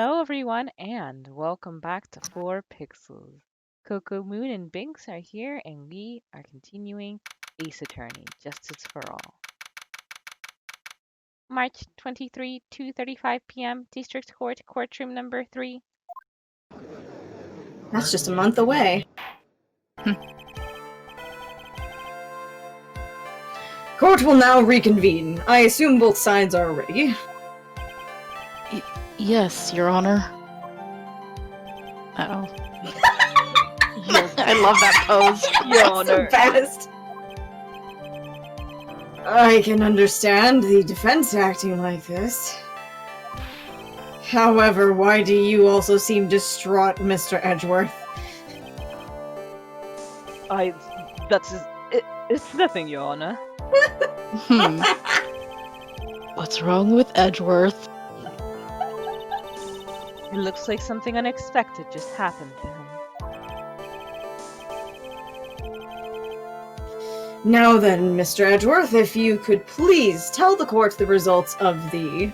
Hello, everyone, and welcome back to 4 Pixels. Coco Moon and Binks are here, and we are continuing Ace Attorney, Justice for All. March 23, 2:35 p.m., District Court, Courtroom number 3. That's just a month away. Court will now reconvene. I assume both sides are ready. Yes, Your Honor. Uh-oh. I love that pose. Your Honor. So fast. I can understand the defense acting like this. However, why do you also seem distraught, Mr. Edgeworth? It's nothing, Your Honor. What's wrong with Edgeworth? It looks like something unexpected just happened to him. Now then, Mr. Edgeworth, if you could please tell the court the results of the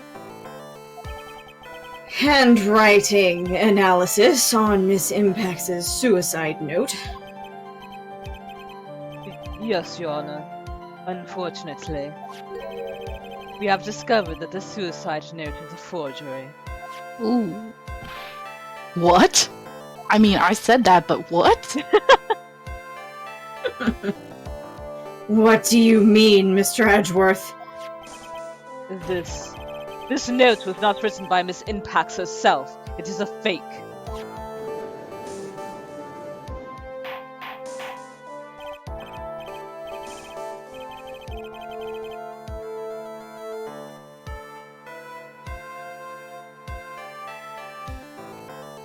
handwriting analysis on Miss Impax's suicide note. Yes, Your Honor. Unfortunately, we have discovered that the suicide note is a forgery. Ooh. What? I mean, I said that, but what? What do you mean, Mr. Edgeworth? This note was not written by Miss Impax herself. It is a fake.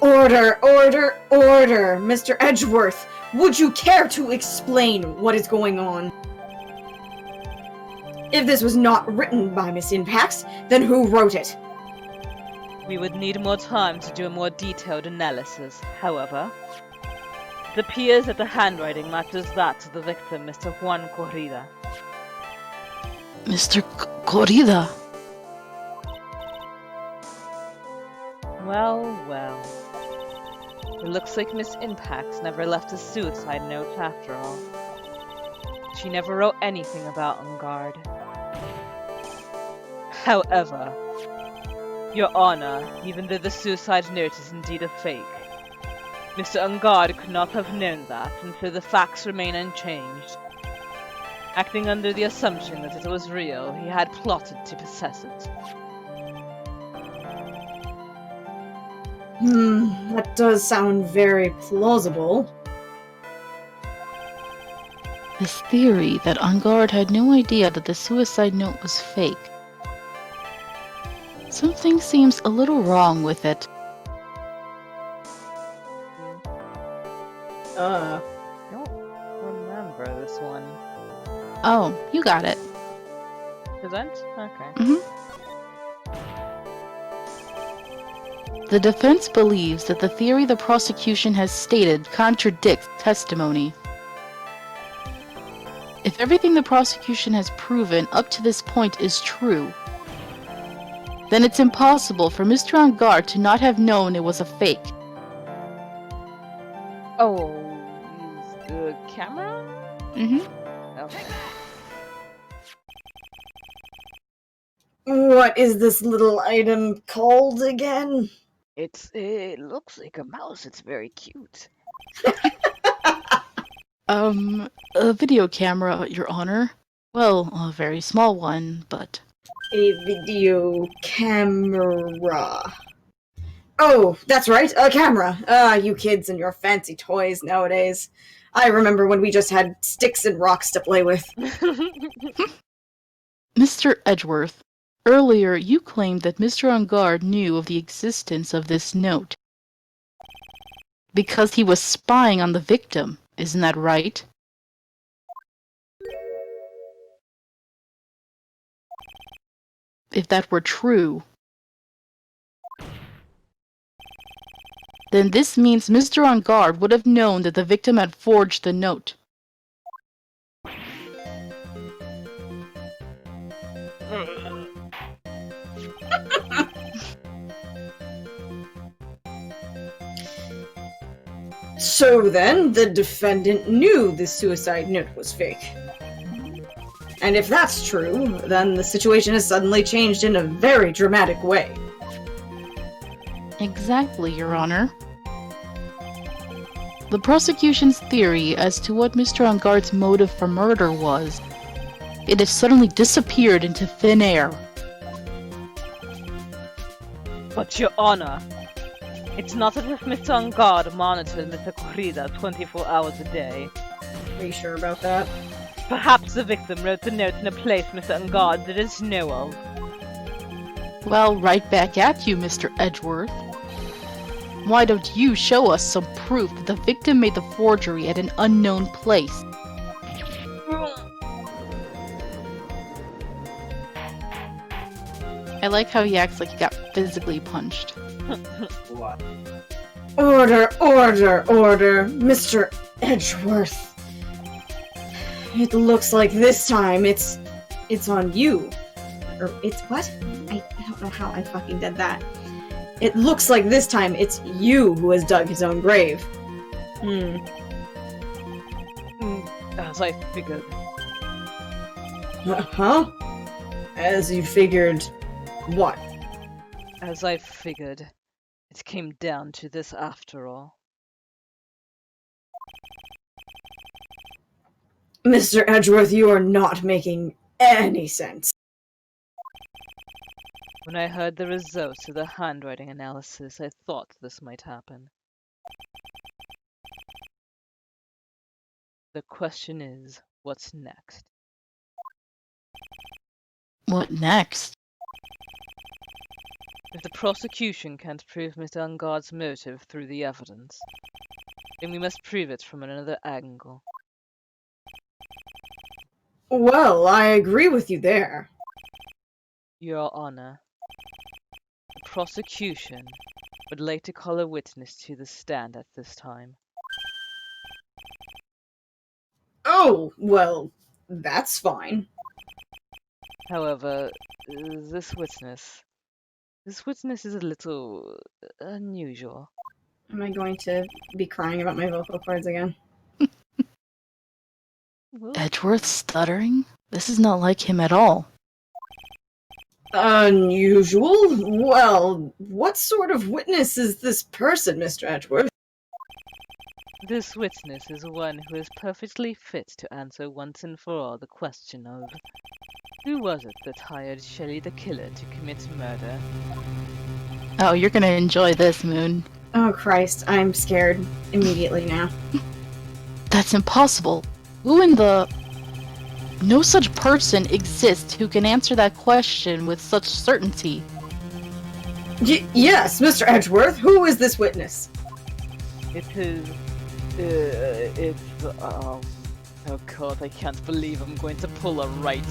Order, order, order! Mr. Edgeworth, would you care to explain what is going on? If this was not written by Miss Impax, then who wrote it? We would need more time to do a more detailed analysis. However, it appears that the handwriting matches that of the victim, Mr. Juan Corrida. Mr. Corrida? Well. It looks like Miss Impax never left a suicide note after all. She never wrote anything about Ungard. However, Your Honor, even though the suicide note is indeed a fake, Mr. Ungard could not have known that, and so the facts remain unchanged. Acting under the assumption that it was real, he had plotted to possess it. That does sound very plausible. This theory that Ungard had no idea that the suicide note was fake. Something seems a little wrong with it. I don't remember this one. Oh, you got it. Present? Okay. Mm-hmm. The defense believes that the theory the prosecution has stated contradicts testimony. If everything the prosecution has proven up to this point is true, then it's impossible for Mr. Ungard to not have known it was a fake. Oh, use the camera? Mm-hmm. Okay. What is this little item called again? It looks like a mouse. It's very cute. A video camera, Your Honor. Well, a very small one, but... A video camera. Oh, that's right, a camera. You kids and your fancy toys nowadays. I remember when we just had sticks and rocks to play with. Mr. Edgeworth, earlier you claimed that Mr. Ungard knew of the existence of this note because he was spying on the victim. Isn't that right? If that were true, then this means Mr. Ungard would have known that the victim had forged the note. So then, the defendant knew the suicide note was fake. And if that's true, then the situation has suddenly changed in a very dramatic way. Exactly, Your Honor. The prosecution's theory as to what Mr. Engarde's motive for murder was, it has suddenly disappeared into thin air. But Your Honor, it's not as if Mr. Engarde monitored Mr. Corrida 24 hours a day. Are you sure about that? Perhaps the victim wrote the note in a place Mr. Engarde didn't know of. Well, right back at you, Mr. Edgeworth. Why don't you show us some proof that the victim made the forgery at an unknown place? I like how he acts like he got physically punched. Order, order, order, Mr. Edgeworth. It looks like this time it's on you. Or it's what? I don't know how I fucking did that. It looks like this time it's you who has dug his own grave. As I figured. Huh? As you figured what? As I figured. It came down to this after all. Mr. Edgeworth, you are not making any sense. When I heard the results of the handwriting analysis, I thought this might happen. The question is, what's next? What next? If the prosecution can't prove Mr. Engarde's motive through the evidence, then we must prove it from another angle. Well, I agree with you there. Your Honor, the prosecution would like to call a witness to the stand at this time. Oh, well, that's fine. However, this witness is a little unusual. Am I going to be crying about my vocal cords again? Edgeworth stuttering? This is not like him at all. Unusual? Well, what sort of witness is this person, Mr. Edgeworth? This witness is one who is perfectly fit to answer once and for all the question of who was it that hired Shelley the Killer to commit murder? Oh, you're gonna enjoy this, Moon. Oh, Christ, I'm scared immediately now. That's impossible. Who in the... No such person exists who can answer that question with such certainty. Yes, Mr. Edgeworth, who is this witness? It is... oh god, I can't believe I'm going to pull a right.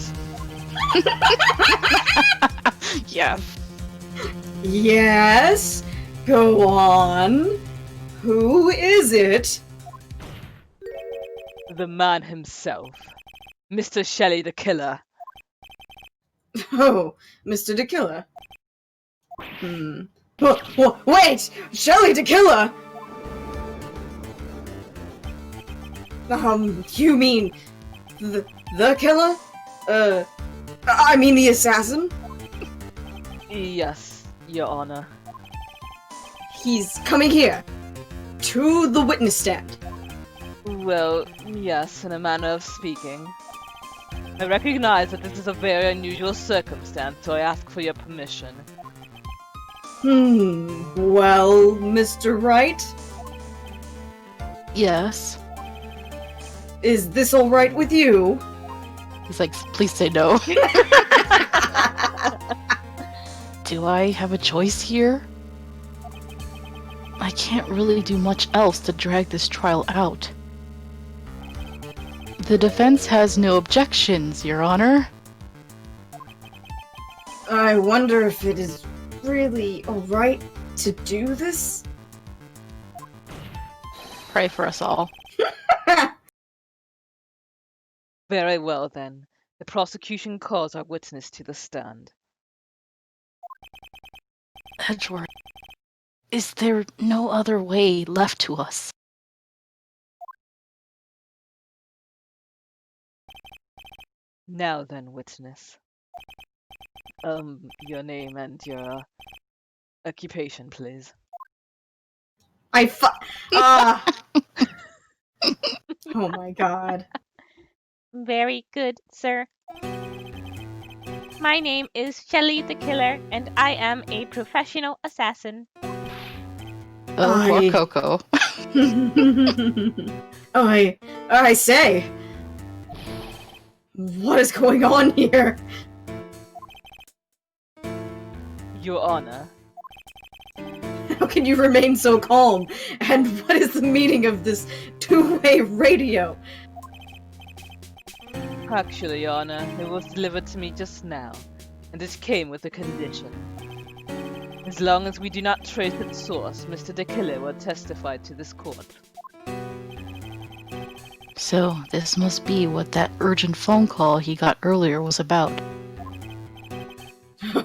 Yeah. Yes? Go on. Who is it? The man himself. Mr. Shelley the Killer. Oh, Mr. DeKiller. Wait! Shelley DeKiller! You mean... the killer? I mean the assassin? Yes, Your Honor. He's coming here. To the witness stand. Well, yes, in a manner of speaking. I recognize that this is a very unusual circumstance, so I ask for your permission. Well, Mr. Wright? Yes. Is this alright with you? He's like, please say no. Do I have a choice here? I can't really do much else to drag this trial out. The defense has no objections, Your Honor. I wonder if it is really alright to do this? Pray for us all. Very well, then. The prosecution calls our witness to the stand. Edgeworth, is there no other way left to us? Now then, witness. Your name and your occupation, please. Ah. Oh my god. Very good, sir. My name is Shelly the Killer, and I am a professional assassin. Oh, poor I- Coco. I say. What is going on here? Your Honor, How can you remain so calm? And what is the meaning of this two-way radio? actually, Your Honor, it was delivered to me just now, and it came with a condition. As long as we do not trace its source, Mr. De Killer will testify to this court. So, this must be what that urgent phone call he got earlier was about.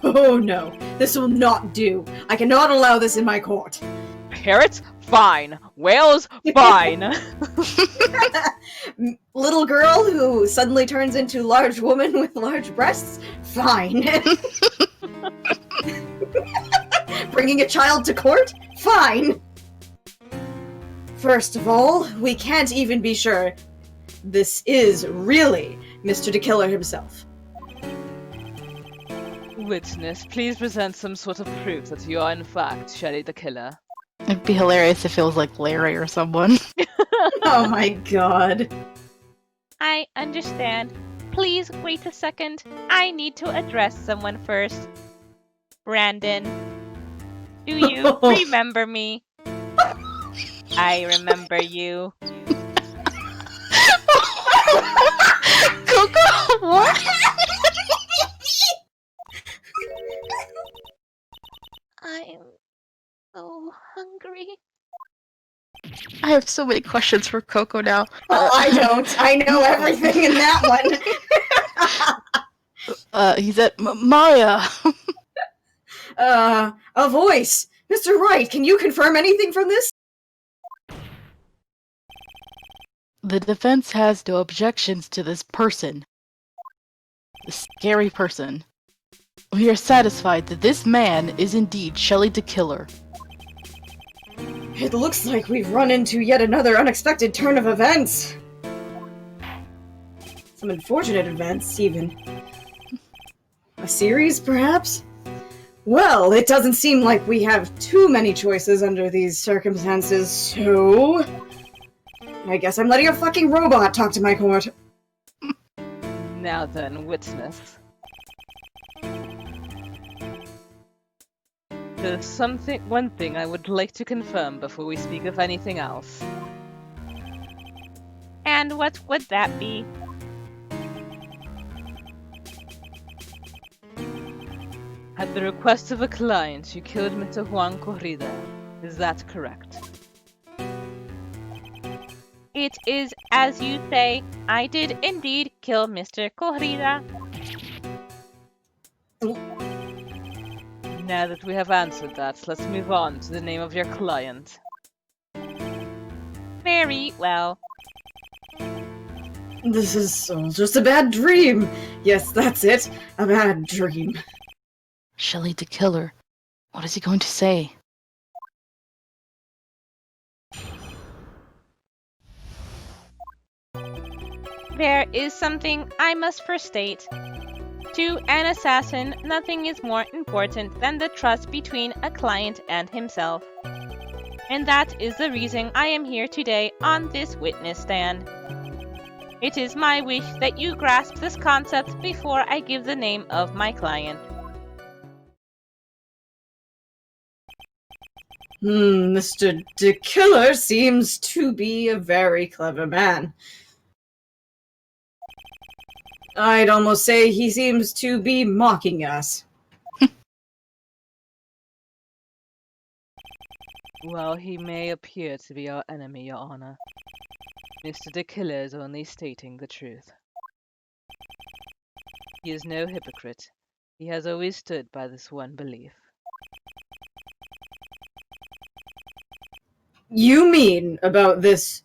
Oh no, this will not do. I cannot allow this in my court. Parrots? Fine. Whales? Fine. Little girl who suddenly turns into large woman with large breasts? Fine. Bringing a child to court? Fine. First of all, we can't even be sure this is really Mr. De Killer himself. Witness, please present some sort of proof that you are in fact Shelly the Killer. It'd be hilarious if it was like Larry or someone. Oh my god. I understand. Please wait a second. I need to address someone first. Brandon, do you remember me? I remember you. Coco, what? I'm so hungry. I have so many questions for Coco now. Oh, I don't. I know everything in that one. He said, Maya. A voice. Mr. Wright, can you confirm anything from this? The defense has no objections to this person. The scary person. We are satisfied that this man is indeed Shelly the Killer. It looks like we've run into yet another unexpected turn of events. Some unfortunate events, even. A series, perhaps? Well, it doesn't seem like we have too many choices under these circumstances, so... I guess I'm letting a fucking robot talk to my court. Now then, witness. There's one thing I would like to confirm before we speak of anything else. And what would that be? At the request of a client, you killed Mr. Juan Corrida. Is that correct? It is as you say. I did indeed kill Mr. Corrida. Now that we have answered that, let's move on to the name of your client. Very well. This is all just a bad dream. Yes, that's it. A bad dream. Shelly the Killer. What is he going to say? There is something I must first state. To an assassin, nothing is more important than the trust between a client and himself. And that is the reason I am here today on this witness stand. It is my wish that you grasp this concept before I give the name of my client. Mr. De Killer seems to be a very clever man. I'd almost say he seems to be mocking us. Well, he may appear to be our enemy, Your Honor. Mr. De Killer is only stating the truth. He is no hypocrite. He has always stood by this one belief. You mean about this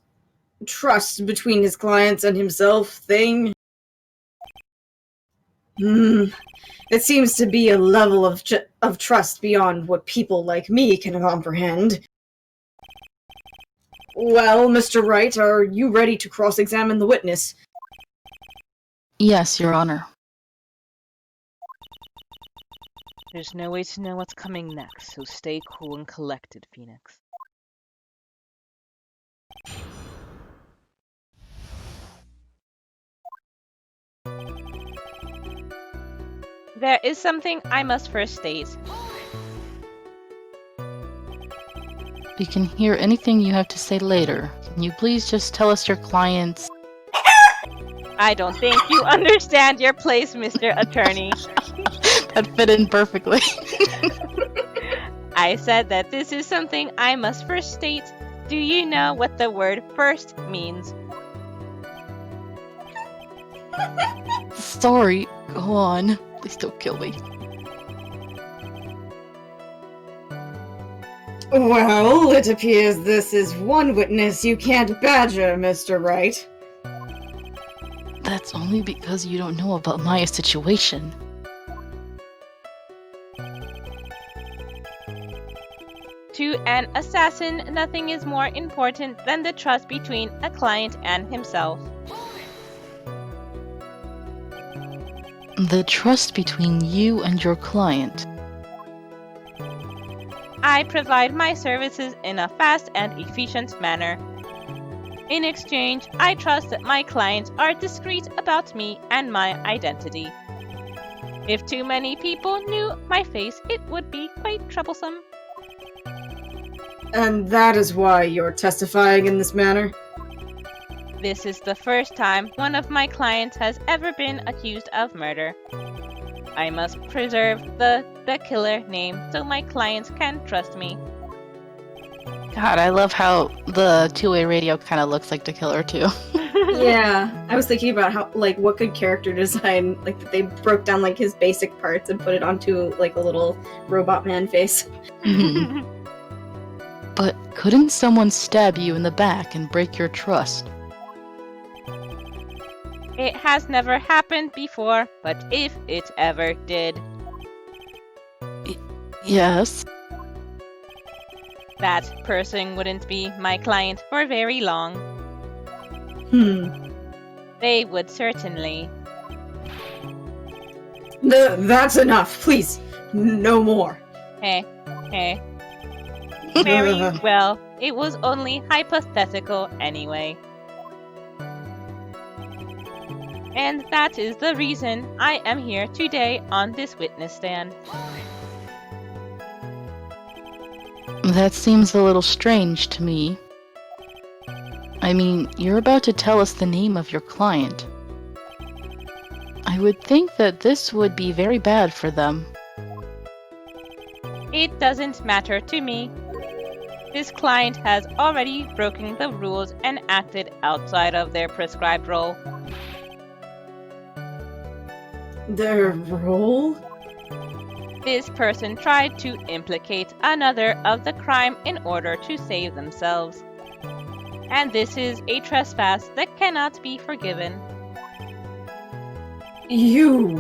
trust between his clients and himself thing? It seems to be a level of trust beyond what people like me can comprehend. Well, Mr. Wright, are you ready to cross-examine the witness? Yes, Your Honor. There's no way to know what's coming next, so stay cool and collected, Phoenix. There is something I must first state. We can hear anything you have to say later. Can you please just tell us your client's... I don't think you understand your place, Mr. Attorney. That fit in perfectly. I said that this is something I must first state. Do you know what the word first means? Sorry, go on. Please don't kill me. Well, it appears this is one witness you can't badger, Mr. Wright. That's only because you don't know about Maya's situation. To an assassin, nothing is more important than the trust between a client and himself. The trust between you and your client. I provide my services in a fast and efficient manner. In exchange, I trust that my clients are discreet about me and my identity. If too many people knew my face, it would be quite troublesome. And that is why you're testifying in this manner? This is the first time one of my clients has ever been accused of murder. I must preserve the killer name so my clients can trust me. God, I love how the two-way radio kind of looks like the killer too. Yeah, I was thinking about how, like, what good character design, like, that they broke down, like, his basic parts and put it onto, like, a little robot man face. But couldn't someone stab you in the back and break your trust? It has never happened before, but if it ever did, Yes. that person wouldn't be my client for very long. They would certainly. That's enough, please. No more. Very well. It was only hypothetical anyway. And that is the reason I am here today on this witness stand. That seems a little strange to me. I mean, you're about to tell us the name of your client. I would think that this would be very bad for them. It doesn't matter to me. This client has already broken the rules and acted outside of their prescribed role. Their role? This person tried to implicate another of the crime in order to save themselves. And this is a trespass that cannot be forgiven. You!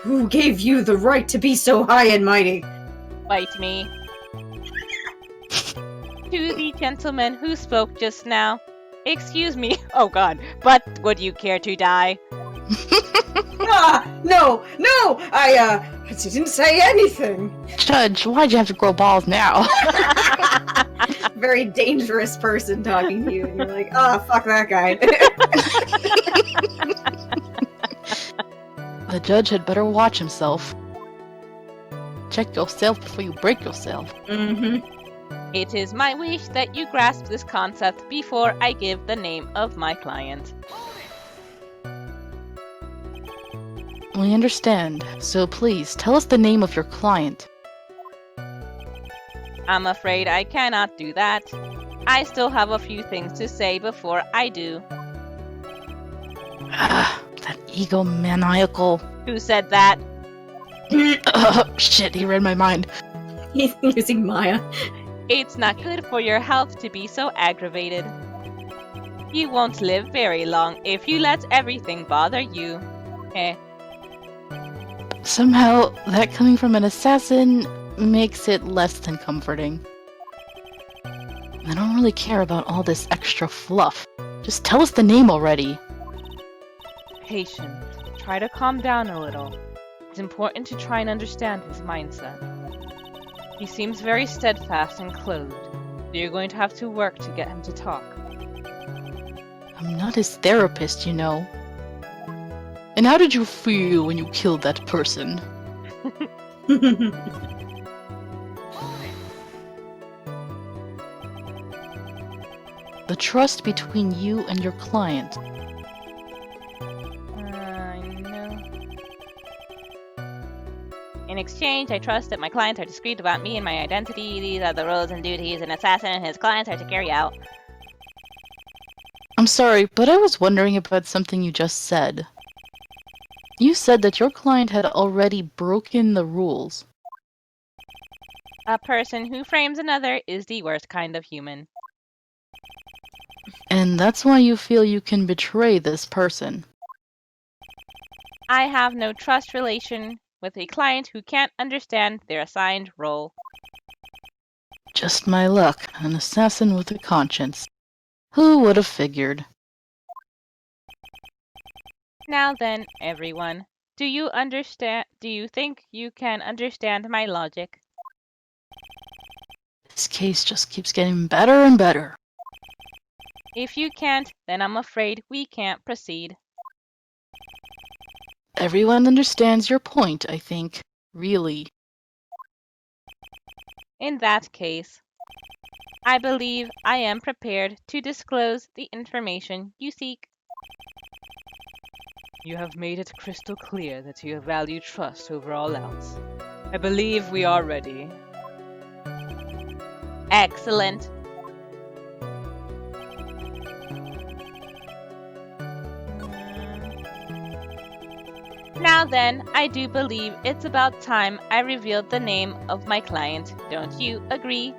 Who gave you the right to be so high and mighty? Bite me. To the gentleman who spoke just now. Excuse me, oh god, but would you care to die? No! I didn't say anything! Judge, why'd you have to grow balls now? Very dangerous person talking to you, and you're like, fuck that guy. The judge had better watch himself. Check yourself before you break yourself. It is my wish that you grasp this concept before I give the name of my client. We understand, so please tell us the name of your client. I'm afraid I cannot do that. I still have a few things to say before I do. That egomaniacal. Who said that? Shit, he read my mind. He's using Maya. It's not good for your health to be so aggravated. You won't live very long if you let everything bother you. Somehow, that coming from an assassin makes it less than comforting. I don't really care about all this extra fluff. Just tell us the name already. Patience. Try to calm down a little. It's important to try and understand his mindset. He seems very steadfast and closed, so you're going to have to work to get him to talk. I'm not his therapist, you know. And how did you feel when you killed that person? The trust between you and your client. I know. In exchange, I trust that my clients are discreet about me and my identity. These are the roles and duties an assassin and his clients are to carry out. I'm sorry, but I was wondering about something you just said. You said that your client had already broken the rules. A person who frames another is the worst kind of human. And that's why you feel you can betray this person. I have no trust relation with a client who can't understand their assigned role. Just my luck, an assassin with a conscience. Who would have figured? Now then, everyone, do you think you can understand my logic? This case just keeps getting better and better. If you can't, then I'm afraid we can't proceed. Everyone understands your point, I think. Really. In that case, I believe I am prepared to disclose the information you seek. You have made it crystal clear that you value trust over all else. I believe we are ready. Excellent. Now then, I do believe it's about time I revealed the name of my client. Don't you agree?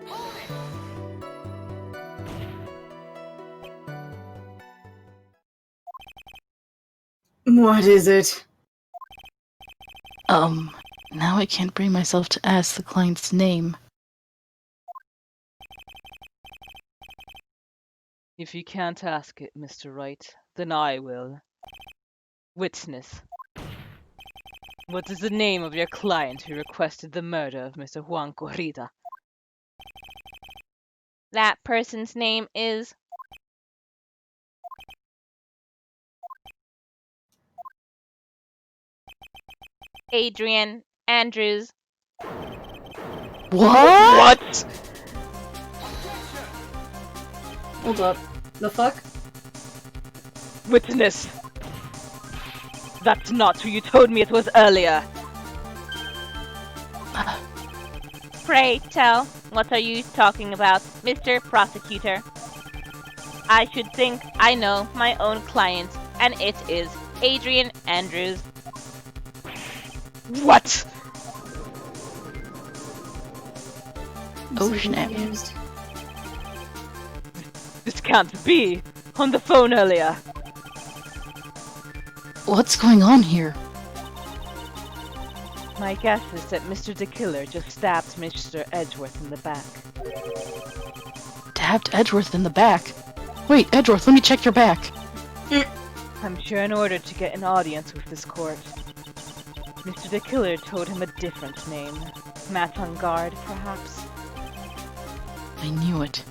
What is it? Now I can't bring myself to ask the client's name. If you can't ask it, Mr. Wright, then I will. Witness. What is the name of your client who requested the murder of Mr. Juan Corrida? That person's name is... Adrian Andrews. What? Hold up. The fuck? Witness! That's not who you told me it was earlier! Pray tell, what are you talking about, Mr. Prosecutor? I should think I know my own client, and it is Adrian Andrews. What? Oh, snap. Confused. This can't be! On the phone earlier! What's going on here? My guess is that Mr. De Killer just stabbed Mr. Edgeworth in the back. Stabbed Edgeworth in the back. Wait, Edgeworth, let me check your back. I'm sure in order to get an audience with this court, Mr. De Killer told him a different name. Matt on guard, perhaps? I knew it.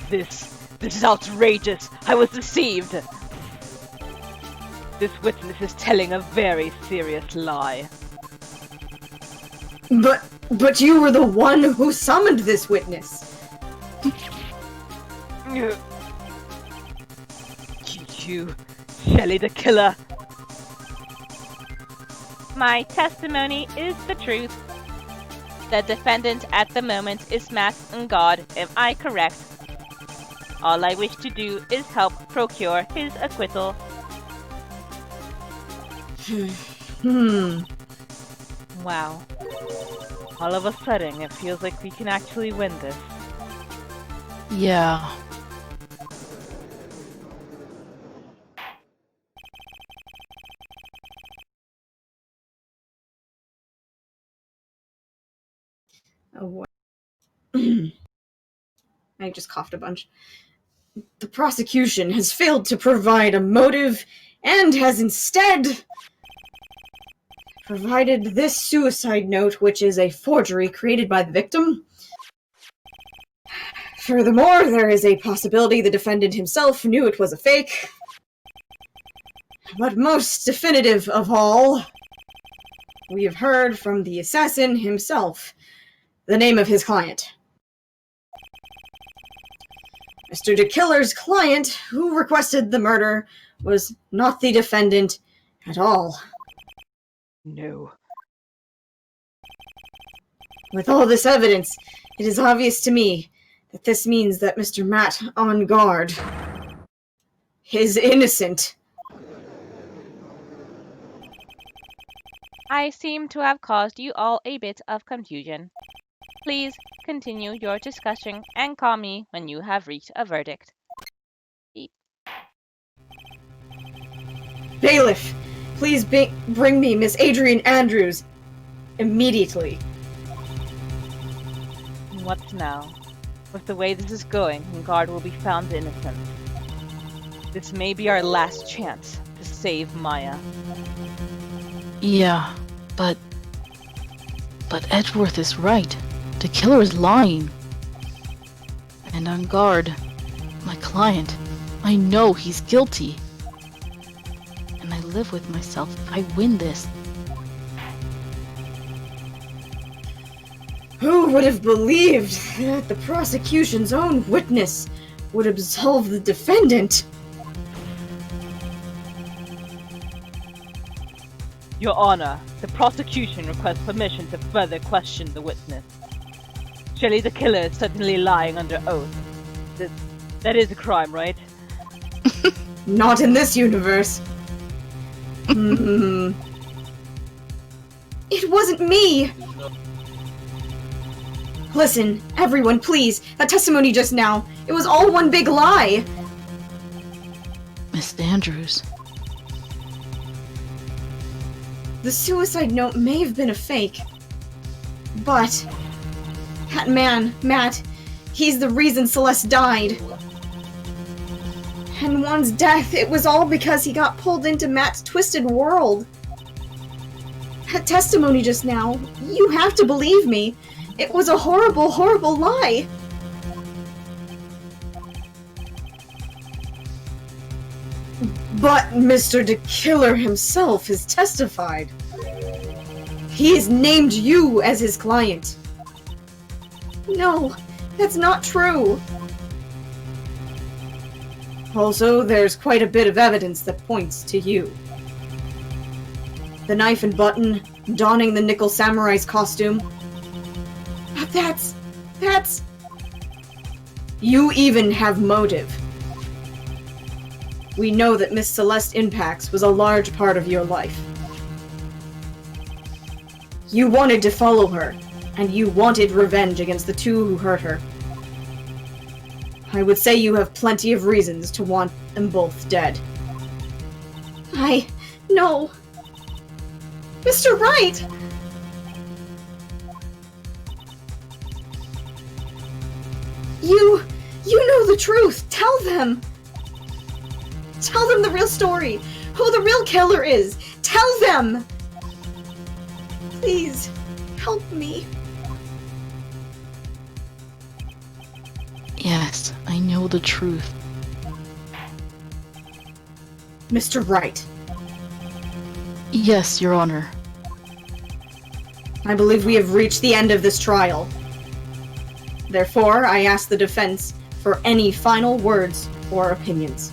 This is outrageous! I was deceived! This witness is telling a very serious lie. But you were the one who summoned this witness. You, Shelley the Killer. My testimony is the truth. The defendant at the moment is Matt God, am I correct? All I wish to do is help procure his acquittal. Wow. All of a sudden, it feels like we can actually win this. Yeah. Oh, I just coughed a bunch. The prosecution has failed to provide a motive and has instead provided this suicide note, which is a forgery created by the victim. Furthermore, there is a possibility the defendant himself knew it was a fake. But most definitive of all, we have heard from the assassin himself the name of his client. Mr. DeKiller's client, who requested the murder, was not the defendant at all. No. With all this evidence, it is obvious to me that this means that Mr. Matt Engarde is innocent. I seem to have caused you all a bit of confusion. Please continue your discussion and call me when you have reached a verdict. Bailiff, please bring me Miss Adrian Andrews immediately. What now? With the way this is going, Engarde will be found innocent. This may be our last chance to save Maya. Yeah, but Edgeworth is right. The killer is lying. And on guard, my client, I know he's guilty. And I live with myself if I win this. Who would have believed that the prosecution's own witness would absolve the defendant? Your Honor, the prosecution requests permission to further question the witness. Surely the killer is suddenly lying under oath. That is a crime, right? Not in this universe. It wasn't me! Listen, everyone, please. That testimony just now, it was all one big lie! Miss Andrews. The suicide note may have been a fake, but that man, Matt, he's the reason Celeste died. And Juan's death, it was all because he got pulled into Matt's twisted world. That testimony just now, you have to believe me. It was a horrible, horrible lie. But Mr. DeKiller himself has testified. He has named you as his client. No, that's not true. Also, there's quite a bit of evidence that points to you. The knife and button, donning the Nickel Samurai's costume. But that's... You even have motive. We know that Miss Celeste Impax was a large part of your life. You wanted to follow her, and you wanted revenge against the two who hurt her. I would say you have plenty of reasons to want them both dead. No. Mr. Wright! You know the truth! Tell them! Tell them the real story! Who the real killer is! Tell them! Please, help me. Yes, I know the truth. Mr. Wright. Yes, Your Honor. I believe we have reached the end of this trial. Therefore, I ask the defense for any final words or opinions.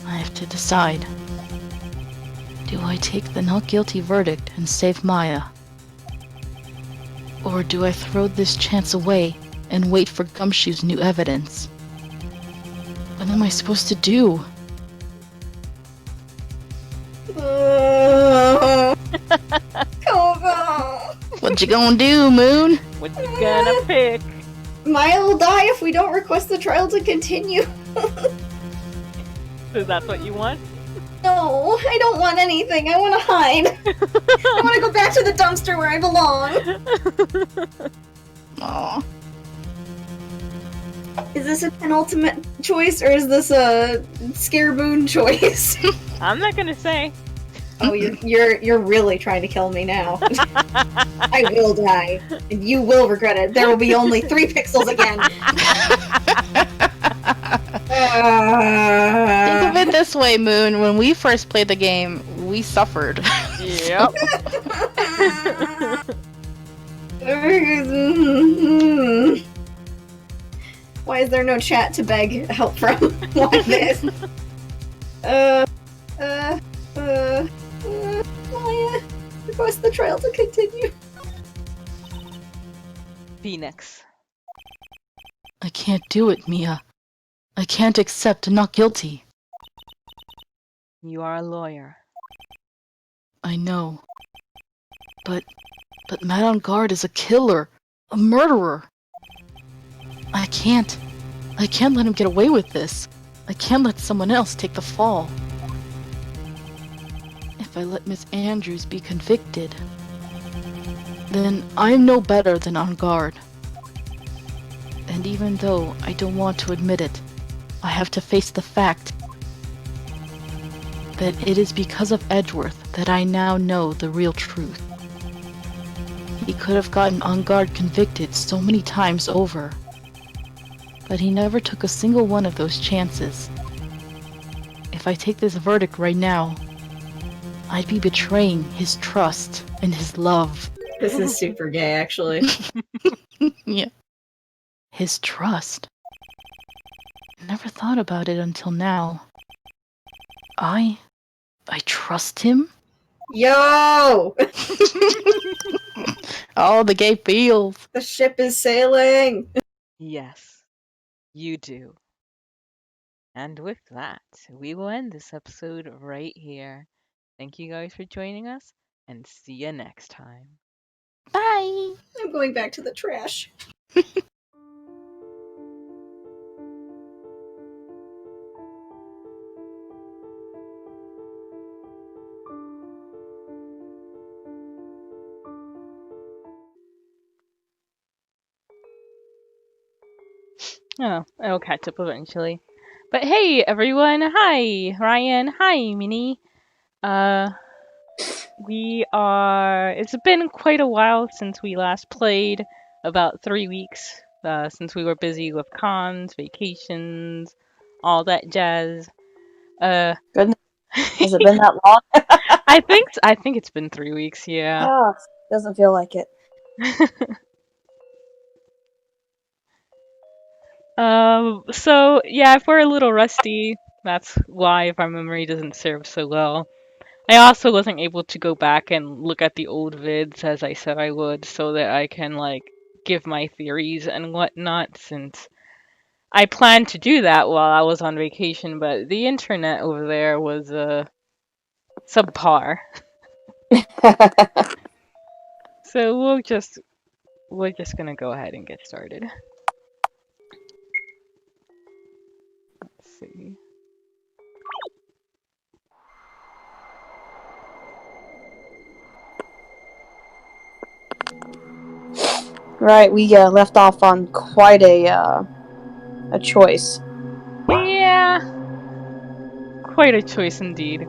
I have to decide. Do I take the not guilty verdict and save Maya? Or do I throw this chance away and wait for Gumshoe's new evidence? What am I supposed to do? What you gonna do, Moon? What you gonna pick? Maya will die if we don't request the trial to continue. So that's what you want? No, I don't want anything. I want to hide. I want to go back to the dumpster where I belong. Aw. Is this a penultimate choice or is this a Scareboon choice? I'm not gonna say. Oh, you're really trying to kill me now. I will die, and you will regret it. There will be only 3 pixels again. Think of it this way, Moon. When we first played the game, we suffered. Yep. Why is there no chat to beg help from? Why this? Maya, request the trial to continue. Phoenix. I can't do it, Mia. I can't accept not guilty. You are a lawyer. I know. But Madame Guard is a killer. A murderer. I can't let him get away with this. I can't let someone else take the fall. If I let Miss Andrews be convicted, then I'm no better than On Guard. And even though I don't want to admit it, I have to face the fact that it is because of Edgeworth that I now know the real truth. He could have gotten On Guard convicted so many times over, but he never took a single one of those chances. If I take this verdict right now, I'd be betraying his trust and his love. This is super gay, actually. Yeah. His trust. I never thought about it until now. I trust him? Yo! Oh, the gay feels. The ship is sailing! Yes, you do. And with that, we will end this episode right here. Thank you guys for joining us, and see you next time. Bye. I'm going back to the trash. Oh, it'll catch up eventually. But hey, everyone! Hi, Ryan. Hi, Minnie. It's been quite a while since we last played. About 3 weeks. Since we were busy with cons, vacations, all that jazz. Goodness, has it been that long? I think it's been 3 weeks. Yeah. Oh, doesn't feel like it. So yeah, if we're a little rusty, that's why, if our memory doesn't serve so well. I also wasn't able to go back and look at the old vids as I said I would, so that I can like give my theories and whatnot, since I planned to do that while I was on vacation, but the internet over there was subpar. So we're just gonna go ahead and get started. Let's see. Right, we left off on quite a choice. Yeah, quite a choice indeed.